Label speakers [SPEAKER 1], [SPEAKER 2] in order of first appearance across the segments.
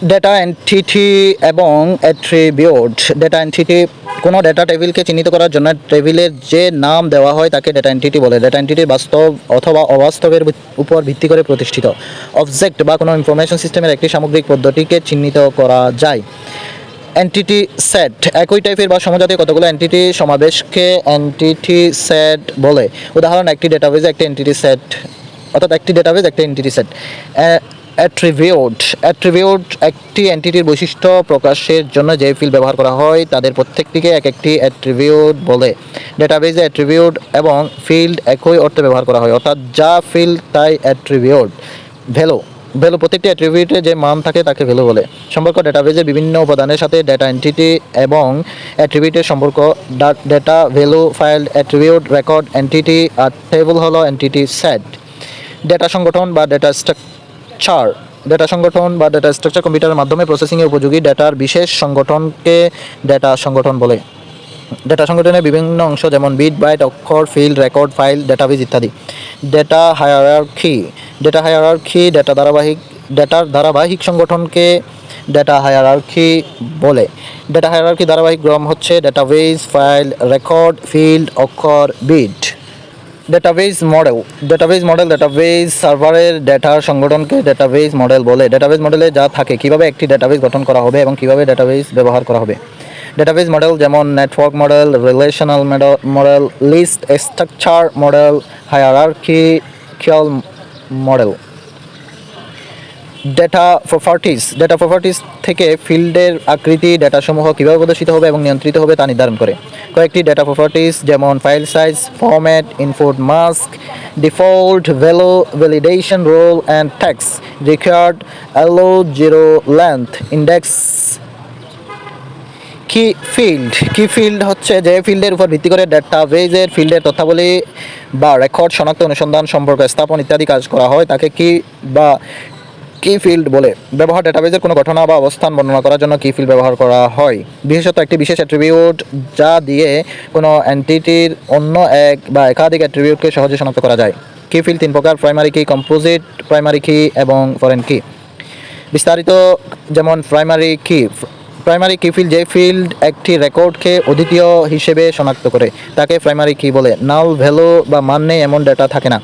[SPEAKER 1] Data entity এবং attribute. Data entity কোনো data টেবিলকে চিহ্নিত করার জন্য টেবিলের যে নাম দেওয়া হয় তাকে ডেটা এন্টিটি বলে। ডেটা এন্টিটি বাস্তব অথবা অবাস্তবের উপর ভিত্তি করে প্রতিষ্ঠিত অবজেক্ট বা কোনো ইনফরমেশন সিস্টেমের একটি সামগ্রিক পদ্ধতিকে চিহ্নিত করা যায়। এন্টিটি সেট একই টাইপের বা সমজাতীয় কতগুলো এন্টিটি সমাবেশকে এন্টিটি সেট বলে। উদাহরণ, একটি ডেটাবেজে একটি এন্টিটি সেট, অর্থাৎ একটি ডেটাবেজ একটি এন্টিটি সেট। অ্যাট্রিবিউট একটি এন্টিটির বৈশিষ্ট্য প্রকাশের জন্য যে ফিল্ড ব্যবহার করা হয় তাদের প্রত্যেকটিকে এক একটি অ্যাট্রিবিউট বলে। ডেটাবেজে অ্যাট্রিবিউট এবং ফিল্ড একই অর্থে ব্যবহার করা হয়, অর্থাৎ যা ফিল্ড তাই অ্যাট্রিবিউট। ভ্যালু প্রত্যেকটি অ্যাট্রিবিউটে যে মান থাকে তাকে ভ্যালু বলে। সম্পর্ক ডেটাবেজের বিভিন্ন উপাদানের সাথে ডেটা এন্টিটি এবং অ্যাট্রিবিউটের সম্পর্ক। Data, value, file, attribute, record, entity আর টেবল হলো এন্টিটি সেট। ডেটা সংগঠন বা ডেটা স্ট্রাকচার কম্পিউটারের মাধ্যমে প্রসেসিংয়ে উপযোগী ডেটার বিশেষ সংগঠনকে ডেটা সংগঠন বলে। ডেটা সংগঠনের বিভিন্ন অংশ যেমন বিট, বাইট, অক্ষর, ফিল্ড, রেকর্ড, ফাইল, ডেটাবেজ ইত্যাদি। ডেটা হায়ারার্কি ডেটার ধারাবাহিক সংগঠনকে ডেটা হায়ারার্কি বলে। ডেটা হায়ারার্কি ধারাবাহিক ক্রম হচ্ছে ডেটাবেজ, ফাইল, রেকর্ড, ফিল্ড, অক্ষর, বিট। ডেটাবেজ মডেল ডেটাবেজ সার্ভারের ডেটার সংগঠনকে ডেটাবেজ মডেল বলে। ডেটাবেজ মডেলে যা থাকে, কিভাবে একটি ডেটাবেজ গঠন করা হবে এবং কিভাবে ডেটাবেজ ব্যবহার করা হবে। ডেটাবেজ মডেল যেমন network model, relational model, list structure model, hierarchical model. Data properties থেকে ফিল্ডের আকৃতি ডেটাসমূহ কীভাবে প্রদর্শিত হবে এবং নিয়ন্ত্রিত হবে তা নির্ধারণ করে। কয়েকটি ডেটা প্রপার্টিজ যেমন file size, format, input mask, default value, validation rule and text, required, allow, zero length, index. Key field হচ্ছে যে ফিল্ডের উপর ভিত্তি করে ডেটাবেজের ফিল্ডের তথ্যাবলী বা রেকর্ড শনাক্ত, অনুসন্ধান, সম্পর্ক স্থাপন ইত্যাদি কাজ করা হয় তাকে কি ফিল্ড বলে। ব্যবহার ডেটাবেজের কোনো ঘটনা বা অবস্থান বর্ণনা করার জন্য কি ফিল্ড ব্যবহার করা হয়। বিশেষত একটি বিশেষ অ্যাট্রিবিউট যা দিয়ে কোনো এন্টিটির অন্য এক বা একাধিক অ্যাট্রিবিউটকে সহজে শনাক্ত করা যায়। কি ফিল্ড তিন প্রকার: প্রাইমারি কি, কম্পোজিট প্রাইমারি কি এবং ফরেন কি। বিস্তারিত যেমন প্রাইমারি কি ফিল্ড যে ফিল্ড একটি রেকর্ডকে অদ্বিতীয় হিসেবে শনাক্ত করে তাকে প্রাইমারি কি বলে। নাল, ভ্যালু বা মান নেই এমন ডেটা থাকে না।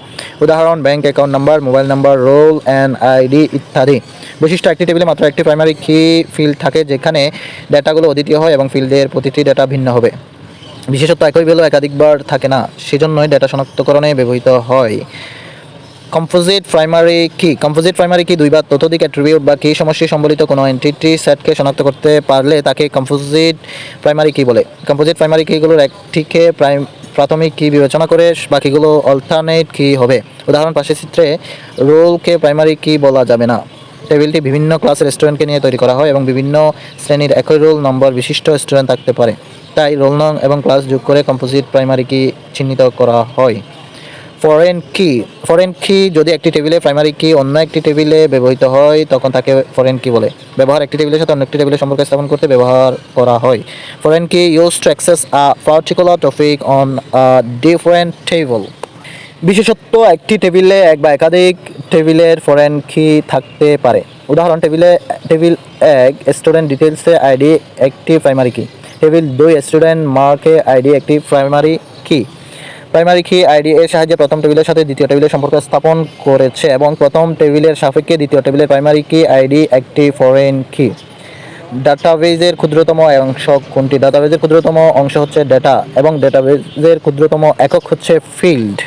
[SPEAKER 1] উদাহরণ, bank account number, mobile number, roll and ID ইত্যাদি। বৈশিষ্ট্য: একটি টেবিলে মাত্র একটি প্রাইমারি কি ফিল্ড থাকে যেখানে ডেটাগুলো অদ্বিতীয় হয় এবং ফিল্ডের প্রতিটি ডেটা ভিন্ন হবে। বিশেষত একই ভ্যালু একাধিকবার থাকে না, সেজন্যই ডেটা শনাক্তকরণে ব্যবহৃত হয়। কম্পোজিট প্রাইমারি কি দুই বা ততোধিক অ্যাট্রিবিউট বা কি সমষ্টি সম্বলিত কোনো এন্টিটি সেটকে শনাক্ত করতে পারলে তাকে কম্পোজিট প্রাইমারি কি বলে। কম্পোজিট প্রাইমারি কিগুলোর একটিকে প্রাথমিক কি বিবেচনা করে বাকিগুলো অল্টারনেট কি হবে। উদাহরণ, পাশের চিত্রে রোলকে প্রাইমারি কি বলা যাবে না। টেবিলটি বিভিন্ন ক্লাসের স্টুডেন্টকে নিয়ে তৈরি করা হয় এবং বিভিন্ন শ্রেণীর একই রোল নম্বর বিশিষ্ট স্টুডেন্ট থাকতে পারে, তাই রোল নং এবং ক্লাস যোগ করে কম্পোজিট প্রাইমারি কি চিহ্নিত করা হয়। ফরেন কি যদি একটি টেবিলে প্রাইমারি কি অন্য একটি টেবিলে ব্যবহৃত হয় তখন তাকে ফরেন কি বলে। ব্যবহার: একটি টেবিলের সাথে অন্য একটি টেবিলের সম্পর্ক স্থাপন করতে ব্যবহার করা হয়। ফরেন কি used to access a particular topic on a different table. বিশেষত একটি টেবিলে এক বা একাধিক টেবিলের ফরেন কি থাকতে পারে। উদাহরণ, টেবিল 1 স্টুডেন্ট ডিটেলসে আইডি একটি প্রাইমারি কি। টেবিল 2 স্টুডেন্ট মার্কে আইডি একটি প্রাইমারি কি। প্রাইমারি কি আইডি এর সাহায্যে প্রথম টেবিলের সাথে দ্বিতীয় টেবিলের সম্পর্ক স্থাপন করেছে এবং প্রথম টেবিলের সাপেক্ষে দ্বিতীয় টেবিলের প্রাইমারি কি আইডি একটি ফরেন কি। ডাটাবেজের ক্ষুদ্রতম অংশ কোনটি? ডাটাবেজের ক্ষুদ্রতম অংশ হচ্ছে ডেটা এবং ডেটাবেজের ক্ষুদ্রতম একক হচ্ছে ফিল্ড।